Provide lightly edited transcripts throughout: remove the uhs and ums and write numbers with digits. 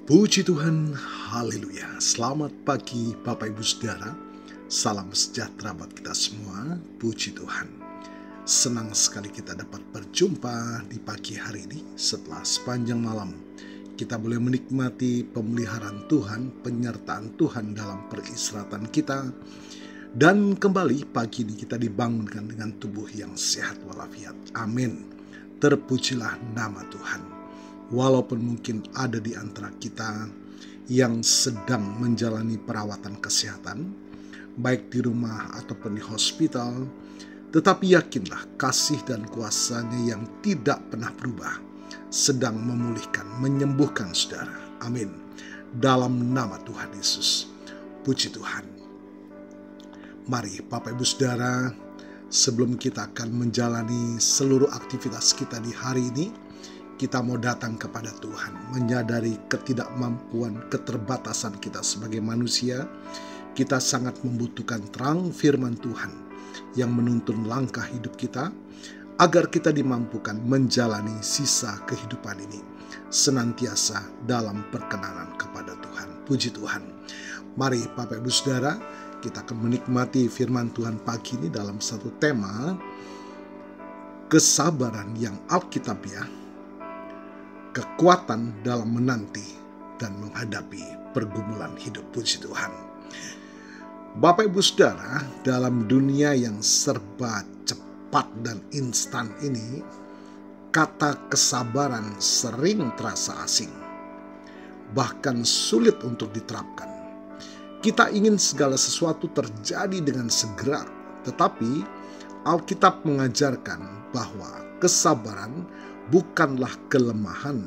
Puji Tuhan, haleluya. Selamat pagi Bapak Ibu Saudara. Salam sejahtera buat kita semua. Puji Tuhan. Senang sekali kita dapat berjumpa di pagi hari ini setelah sepanjang malam. Kita boleh menikmati pemeliharaan Tuhan, penyertaan Tuhan dalam peristirahatan kita. Dan kembali pagi ini kita dibangunkan dengan tubuh yang sehat walafiat. Amin. Terpujilah nama Tuhan. Walaupun mungkin ada di antara kita yang sedang menjalani perawatan kesehatan, baik di rumah ataupun di hospital, tetapi yakinlah kasih dan kuasa-Nya yang tidak pernah berubah sedang memulihkan, menyembuhkan saudara. Amin. Dalam nama Tuhan Yesus. Puji Tuhan. Mari Bapak Ibu Saudara, sebelum kita akan menjalani seluruh aktivitas kita di hari ini, kita mau datang kepada Tuhan, menyadari ketidakmampuan, keterbatasan kita sebagai manusia. Kita sangat membutuhkan terang firman Tuhan yang menuntun langkah hidup kita, agar kita dimampukan menjalani sisa kehidupan ini senantiasa dalam perkenanan kepada Tuhan. Puji Tuhan. Mari Bapak Ibu Saudara, kita akan menikmati firman Tuhan pagi ini dalam satu tema, kesabaran yang alkitabiah, kekuatan dalam menanti dan menghadapi pergumulan hidup. Puji Tuhan. Bapak Ibu Saudara, dalam dunia yang serba cepat dan instan ini, kata kesabaran sering terasa asing, bahkan sulit untuk diterapkan. Kita ingin segala sesuatu terjadi dengan segera, tetapi Alkitab mengajarkan bahwa kesabaran bukanlah kelemahan,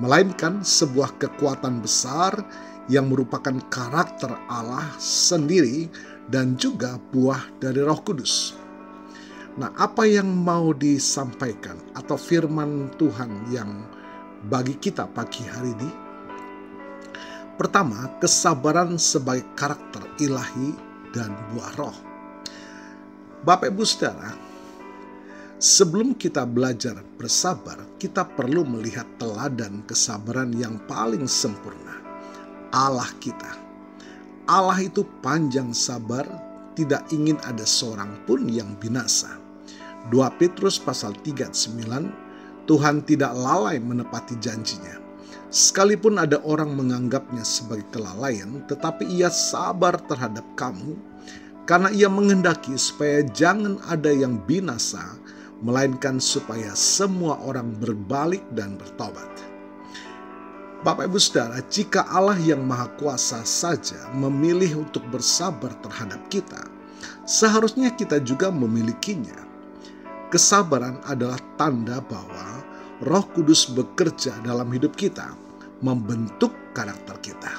melainkan sebuah kekuatan besar yang merupakan karakter Allah sendiri dan juga buah dari Roh Kudus. Nah, apa yang mau disampaikan atau firman Tuhan yang bagi kita pagi hari ini? Pertama, kesabaran sebagai karakter ilahi dan buah roh. Bapak Ibu Saudara, sebelum kita belajar bersabar, kita perlu melihat teladan kesabaran yang paling sempurna, Allah kita. Allah itu panjang sabar, tidak ingin ada seorang pun yang binasa. 2 Petrus pasal 3 ayat 9, Tuhan tidak lalai menepati janjinya. Sekalipun ada orang menganggapnya sebagai kelalaian, tetapi Ia sabar terhadap kamu, karena Ia menghendaki supaya jangan ada yang binasa, melainkan supaya semua orang berbalik dan bertobat. Bapak Ibu Saudara, jika Allah yang Maha Kuasa saja memilih untuk bersabar terhadap kita, seharusnya kita juga memilikinya. Kesabaran adalah tanda bahwa Roh Kudus bekerja dalam hidup kita, membentuk karakter kita.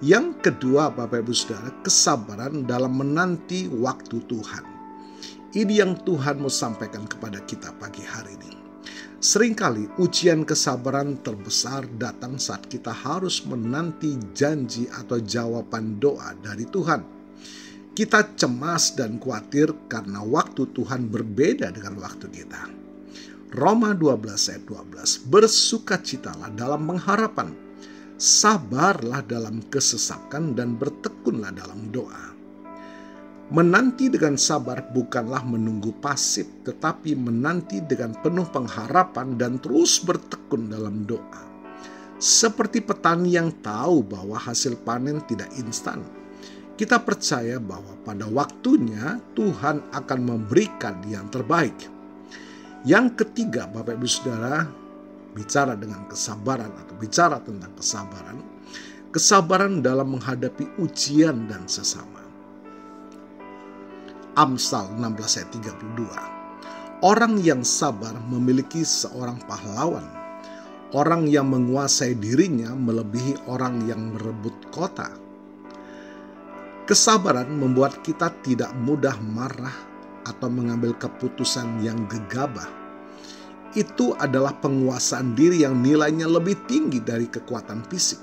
Yang kedua, Bapak Ibu Saudara, kesabaran dalam menanti waktu Tuhan. Ini yang Tuhan mau sampaikan kepada kita pagi hari ini. Seringkali ujian kesabaran terbesar datang saat kita harus menanti janji atau jawaban doa dari Tuhan. Kita cemas dan khawatir karena waktu Tuhan berbeda dengan waktu kita. Roma 12 ayat 12, bersukacitalah dalam pengharapan, sabarlah dalam kesesakan dan bertekunlah dalam doa. Menanti dengan sabar bukanlah menunggu pasif, tetapi menanti dengan penuh pengharapan dan terus bertekun dalam doa. Seperti petani yang tahu bahwa hasil panen tidak instan, kita percaya bahwa pada waktunya Tuhan akan memberikan yang terbaik. Yang ketiga, Bapak Ibu Saudara, bicara dengan kesabaran atau bicara tentang kesabaran, kesabaran dalam menghadapi ujian dan sesama. Amsal 16 ayat 32. Orang yang sabar memiliki seorang pahlawan. Orang yang menguasai dirinya melebihi orang yang merebut kota. Kesabaran membuat kita tidak mudah marah atau mengambil keputusan yang gegabah. Itu adalah penguasaan diri yang nilainya lebih tinggi dari kekuatan fisik.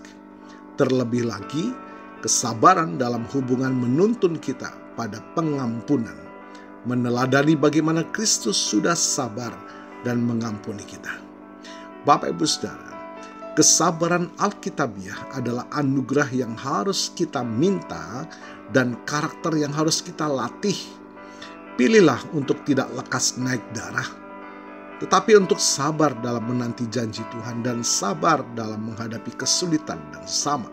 Terlebih lagi, kesabaran dalam hubungan menuntun kita pada pengampunan, meneladani bagaimana Kristus sudah sabar dan mengampuni kita. Bapak Ibu Saudara, Kesabaran Alkitabiah adalah anugerah yang harus kita minta dan karakter yang harus kita latih. Pilihlah untuk tidak lekas naik darah, tetapi untuk sabar dalam menanti janji Tuhan dan sabar dalam menghadapi kesulitan dan sama.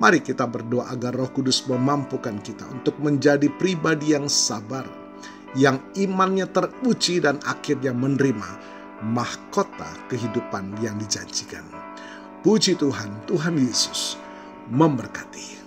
Mari kita berdoa agar Roh Kudus memampukan kita untuk menjadi pribadi yang sabar, yang imannya teruji dan akhirnya menerima mahkota kehidupan yang dijanjikan. Puji Tuhan, Tuhan Yesus memberkati.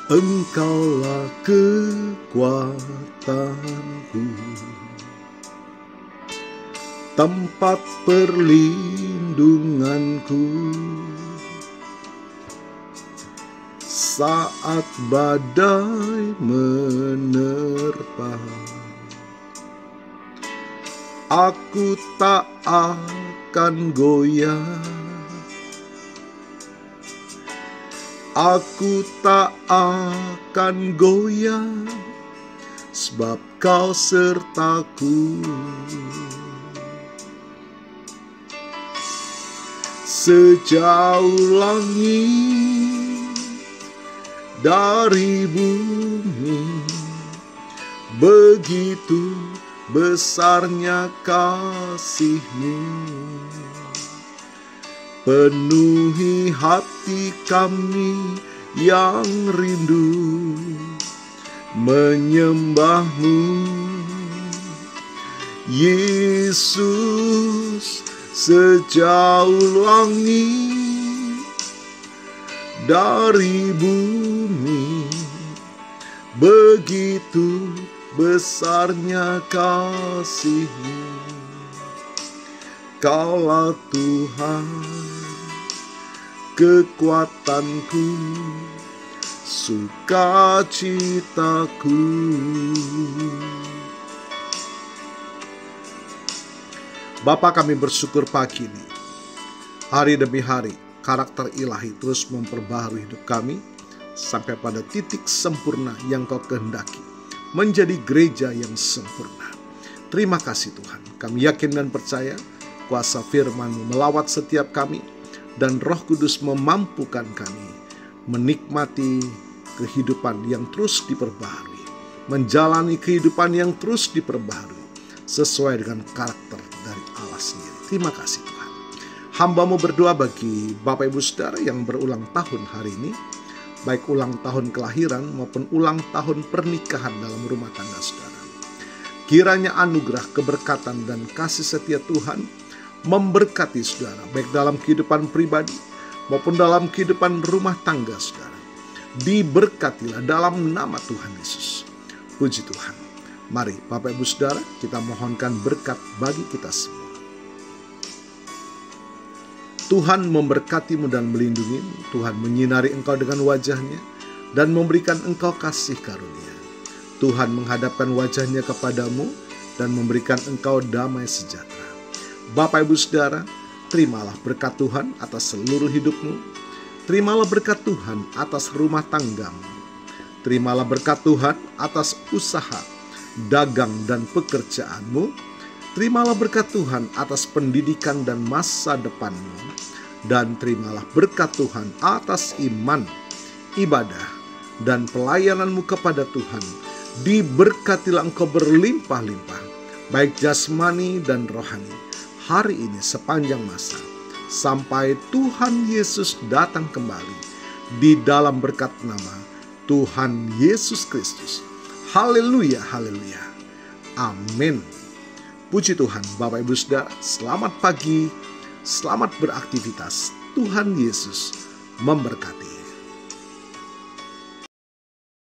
Engkaulah kekuatanku, tempat perlindunganku, saat badai menerpa. Aku tak akan goyah, aku tak akan goyah, sebab Kau sertaku. Sejauh langit dari bumi, begitu besarnya kasih-Mu. Penuhi hati kami yang rindu menyembah-Mu. Yesus, sejauh langit dari bumi, begitu besarnya kasih-Mu. Kaulah Tuhan, kekuatanku, sukacitaku. Bapa, kami bersyukur pagi ini. Hari demi hari, karakter ilahi terus memperbaharui hidup kami sampai pada titik sempurna yang Kau kehendaki, menjadi gereja yang sempurna. Terima kasih Tuhan. Kami yakin dan percaya kuasa firman-Mu melawat setiap kami, dan Roh Kudus memampukan kami menikmati kehidupan yang terus diperbaharui, menjalani kehidupan yang terus diperbaharui sesuai dengan karakter dari Allah sendiri. Terima kasih Tuhan. Hamba-Mu berdoa bagi Bapak Ibu Saudara yang berulang tahun hari ini, baik ulang tahun kelahiran maupun ulang tahun pernikahan dalam rumah tangga saudara. Kiranya anugerah, keberkatan, dan kasih setia Tuhan memberkati saudara, baik dalam kehidupan pribadi maupun dalam kehidupan rumah tangga saudara. Diberkatilah dalam nama Tuhan Yesus. Puji Tuhan. Mari Bapak Ibu Saudara, kita mohonkan berkat bagi kita semua. Tuhan memberkati-Mu dan melindungi-Mu. Tuhan menyinari engkau dengan wajah-Nya dan memberikan engkau kasih karunia. Tuhan menghadapkan wajah-Nya kepadamu dan memberikan engkau damai sejahtera. Bapak Ibu Saudara, terimalah berkat Tuhan atas seluruh hidupmu. Terimalah berkat Tuhan atas rumah tanggamu. Terimalah berkat Tuhan atas usaha, dagang, dan pekerjaanmu. Terimalah berkat Tuhan atas pendidikan dan masa depanmu. Dan terimalah berkat Tuhan atas iman, ibadah, dan pelayananmu kepada Tuhan. Diberkatilah engkau berlimpah-limpah, baik jasmani dan rohani, hari ini sepanjang masa, sampai Tuhan Yesus datang kembali di dalam berkat nama Tuhan Yesus Kristus. Haleluya, haleluya. Amin. Puji Tuhan. Bapak Ibu Saudara, selamat pagi, selamat beraktivitas. Tuhan Yesus memberkati.